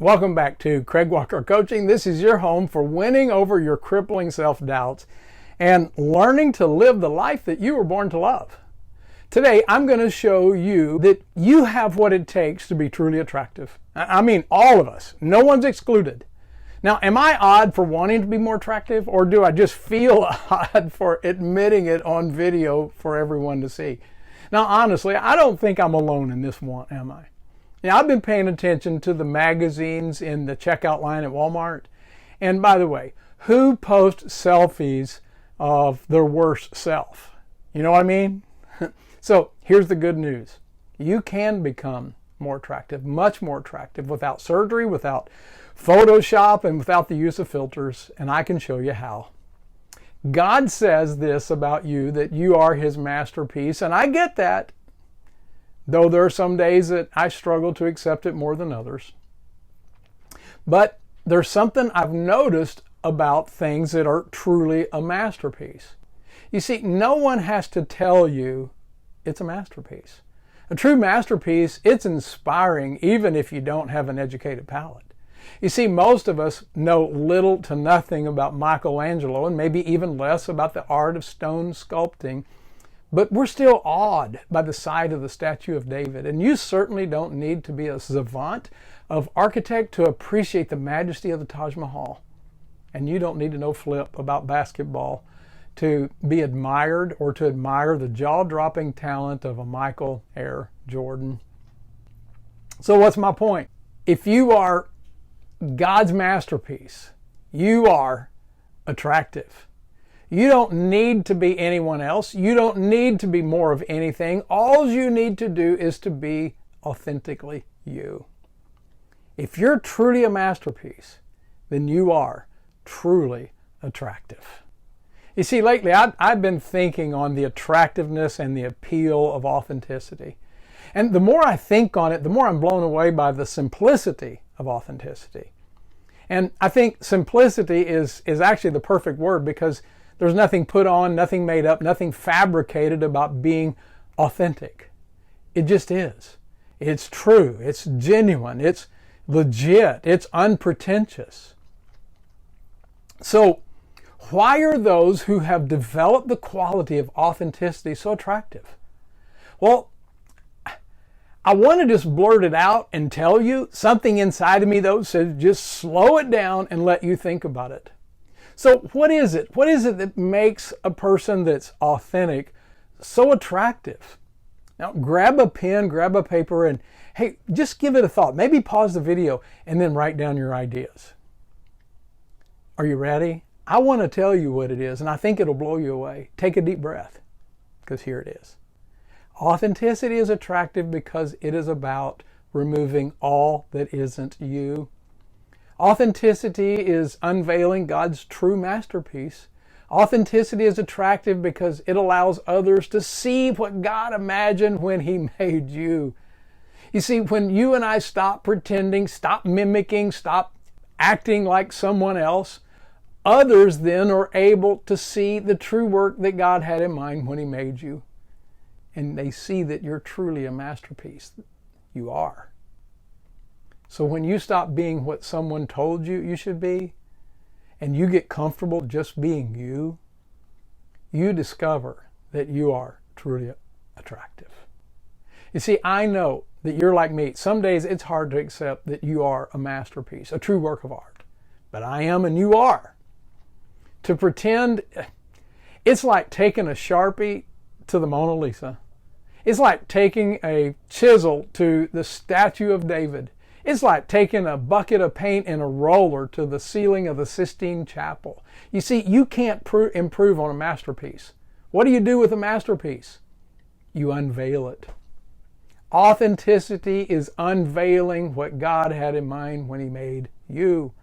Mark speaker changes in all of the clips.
Speaker 1: Welcome back to Craig Walker Coaching. This is your home for winning over your crippling self-doubts and learning to live the life that you were born to love. Today, I'm going to show you that you have what it takes to be truly attractive. I mean, all of us. No one's excluded. Now, am I odd for wanting to be more attractive, or do I just feel odd for admitting it on video for everyone to see? Now, honestly, I don't think I'm alone in this one, am I? Now, I've been paying attention to the magazines in the checkout line at Walmart. And by the way, who posts selfies of their worst self? You know what I mean? So here's the good news. You can become more attractive, much more attractive, without surgery, without Photoshop, and without the use of filters. And I can show you how. God says this about you, that you are His masterpiece. And I get that. Though there are some days that I struggle to accept it more than others. But there's something I've noticed about things that are truly a masterpiece. You see, no one has to tell you it's a masterpiece. A true masterpiece, it's inspiring even if you don't have an educated palate. You see, most of us know little to nothing about Michelangelo, and maybe even less about the art of stone sculpting. But we're still awed by the sight of the statue of David. And you certainly don't need to be a savant of architect to appreciate the majesty of the Taj Mahal. And you don't need to know flip about basketball to be admired or to admire the jaw-dropping talent of a Michael Air Jordan. So what's my point? If you are God's masterpiece, you are attractive. You don't need to be anyone else. You don't need to be more of anything. All you need to do is to be authentically you. If you're truly a masterpiece, then you are truly attractive. You see, lately I've been thinking on the attractiveness and the appeal of authenticity. And the more I think on it, the more I'm blown away by the simplicity of authenticity. And I think simplicity is actually the perfect word, because there's nothing put on, nothing made up, nothing fabricated about being authentic. It just is. It's true. It's genuine. It's legit. It's unpretentious. So, why are those who have developed the quality of authenticity so attractive? Well, I want to just blurt it out and tell you. Something inside of me, though, says just slow it down and let you think about it. So what is it? What is it that makes a person that's authentic so attractive? Now grab a pen, grab a paper, and hey, just give it a thought. Maybe pause the video and then write down your ideas. Are you ready? I want to tell you what it is, and I think it'll blow you away. Take a deep breath, because here it is. Authenticity is attractive because it is about removing all that isn't you. Authenticity is unveiling God's true masterpiece. Authenticity is attractive because it allows others to see what God imagined when He made you. You see, when you and I stop pretending, stop mimicking, stop acting like someone else, others then are able to see the true work that God had in mind when He made you. And they see that you're truly a masterpiece. You are. So when you stop being what someone told you you should be, and you get comfortable just being you, you discover that you are truly attractive. You see, I know that you're like me. Some days it's hard to accept that you are a masterpiece, a true work of art. But I am, and you are. To pretend, it's like taking a Sharpie to the Mona Lisa. It's like taking a chisel to the statue of David. It's like taking a bucket of paint and a roller to the ceiling of the Sistine Chapel. You see, you can't improve on a masterpiece. What do you do with a masterpiece? You unveil it. Authenticity is unveiling what God had in mind when He made you.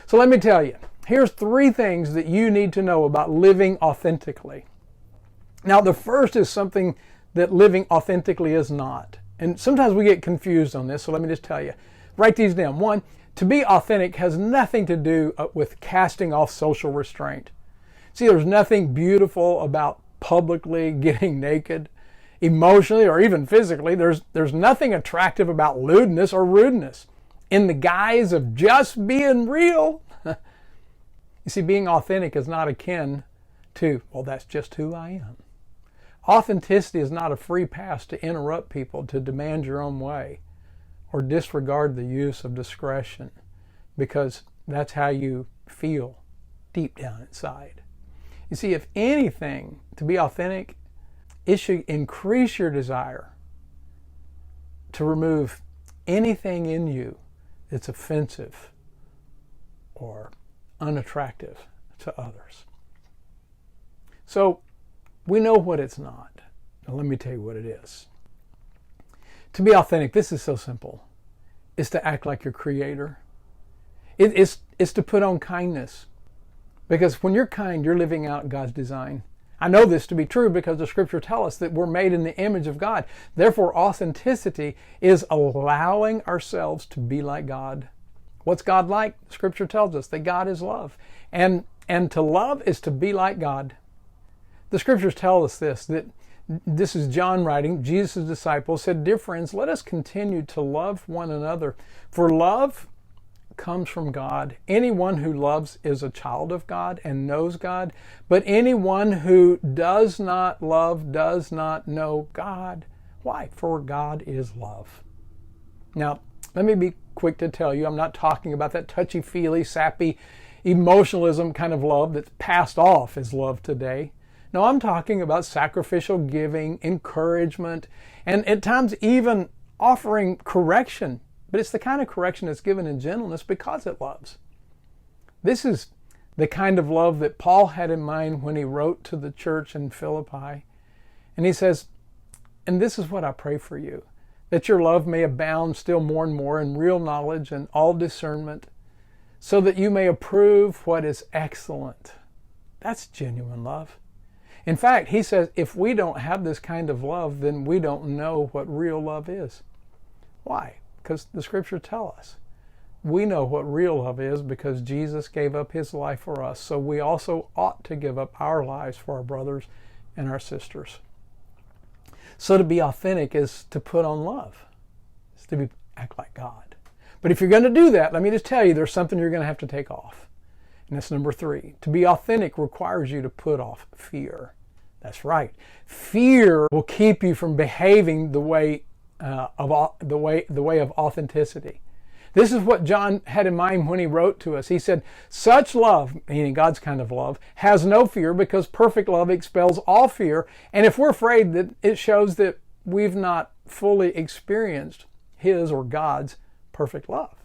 Speaker 1: So let me tell you, here's 3 things that you need to know about living authentically. Now, the first is something that living authentically is not. And sometimes we get confused on this, so let me just tell you. Write these down. 1, to be authentic has nothing to do with casting off social restraint. See, there's nothing beautiful about publicly getting naked. Emotionally or even physically, there's nothing attractive about lewdness or rudeness. in the guise of just being real. You see, being authentic is not akin to, well, that's just who I am. Authenticity is not a free pass to interrupt people, to demand your own way, or disregard the use of discretion, because that's how you feel deep down inside. You see, if anything, to be authentic, it should increase your desire to remove anything in you that's offensive or unattractive to others. So we know what it's not. Now let me tell you what it is. To be authentic, this is so simple. It's to act like your Creator. It's to put on kindness. Because when you're kind, you're living out God's design. I know this to be true because the Scripture tells us that we're made in the image of God. Therefore, authenticity is allowing ourselves to be like God. What's God like? The Scripture tells us that God is love. And to love is to be like God. The Scriptures tell us this, that this is John writing, Jesus' disciples said, "Dear friends, let us continue to love one another. For love comes from God. Anyone who loves is a child of God and knows God. But anyone who does not love does not know God." Why? For God is love. Now, let me be quick to tell you, I'm not talking about that touchy-feely, sappy, emotionalism kind of love that's passed off as love today. No, I'm talking about sacrificial giving, encouragement, and at times even offering correction. But it's the kind of correction that's given in gentleness because it loves. This is the kind of love that Paul had in mind when he wrote to the church in Philippi. And he says, "And this is what I pray for you, that your love may abound still more and more in real knowledge and all discernment, so that you may approve what is excellent." That's genuine love. In fact, he says, if we don't have this kind of love, then we don't know what real love is. Why? Because the Scriptures tell us. We know what real love is because Jesus gave up His life for us. So we also ought to give up our lives for our brothers and our sisters. So to be authentic is to put on love. It's to act like God. But if you're going to do that, let me just tell you, there's something you're going to have to take off. And that's number 3. To be authentic requires you to put off fear. That's right. Fear will keep you from behaving the way of authenticity. This is what John had in mind when he wrote to us. He said, "Such love," meaning God's kind of love, "has no fear, because perfect love expels all fear." And if we're afraid, that it shows that we've not fully experienced His or God's perfect love.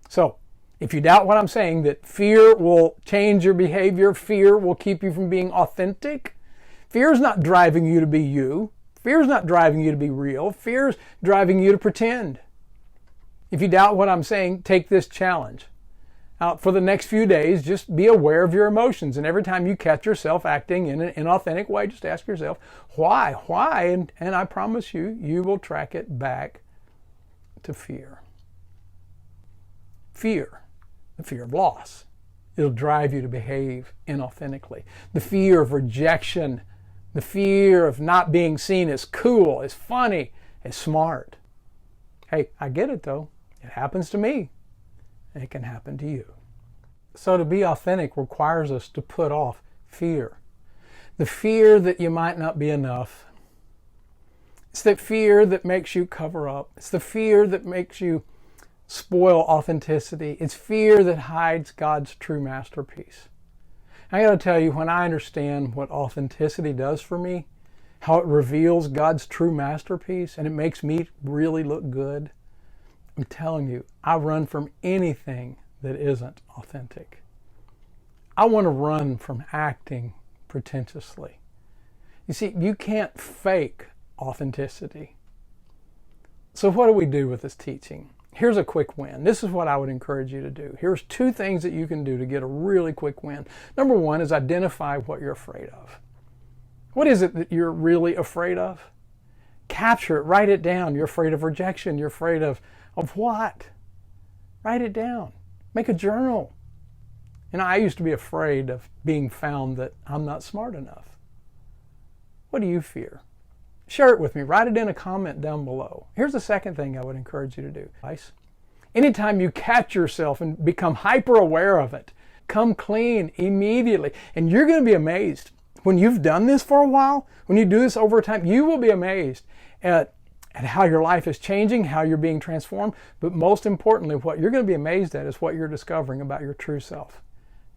Speaker 1: So, if you doubt what I'm saying, that fear will change your behavior, fear will keep you from being authentic, fear is not driving you to be you. Fear is not driving you to be real. Fear is driving you to pretend. If you doubt what I'm saying, take this challenge. For the next few days, just be aware of your emotions. And every time you catch yourself acting in an inauthentic way, just ask yourself, why? Why? And I promise you, you will track it back to fear. Fear. The fear of loss. It'll drive you to behave inauthentically. The fear of rejection. The fear of not being seen as cool, as funny, as smart. Hey, I get it though. It happens to me. And it can happen to you. So to be authentic requires us to put off fear. The fear that you might not be enough. It's the fear that makes you cover up. It's the fear that makes you spoil authenticity. It's fear that hides God's true masterpiece. I got to tell you, when I understand what authenticity does for me, how it reveals God's true masterpiece, and it makes me really look good, I'm telling you, I run from anything that isn't authentic. I want to run from acting pretentiously. You see, you can't fake authenticity. So what do we do with this teaching? Here's a quick win. This is what I would encourage you to do. Here's 2 things that you can do to get a really quick win. Number 1 is identify what you're afraid of. What is it that you're really afraid of? Capture it. Write it down. You're afraid of rejection. You're afraid of what? Write it down. Make a journal. I used to be afraid of being found that I'm not smart enough. What do you fear? Share it with me. Write it in a comment down below. Here's the second thing I would encourage you to do. Anytime you catch yourself and become hyper aware of it, come clean immediately. And you're going to be amazed. When you've done this for a while, when you do this over time, you will be amazed at how your life is changing, how you're being transformed. But most importantly, what you're going to be amazed at is what you're discovering about your true self.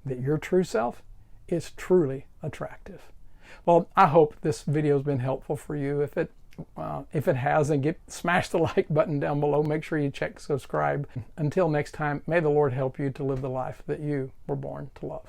Speaker 1: That your true self is truly attractive. Well, I hope this video has been helpful for you. If it has, then smash the like button down below. Make sure you check subscribe. Until next time, may the Lord help you to live the life that you were born to love.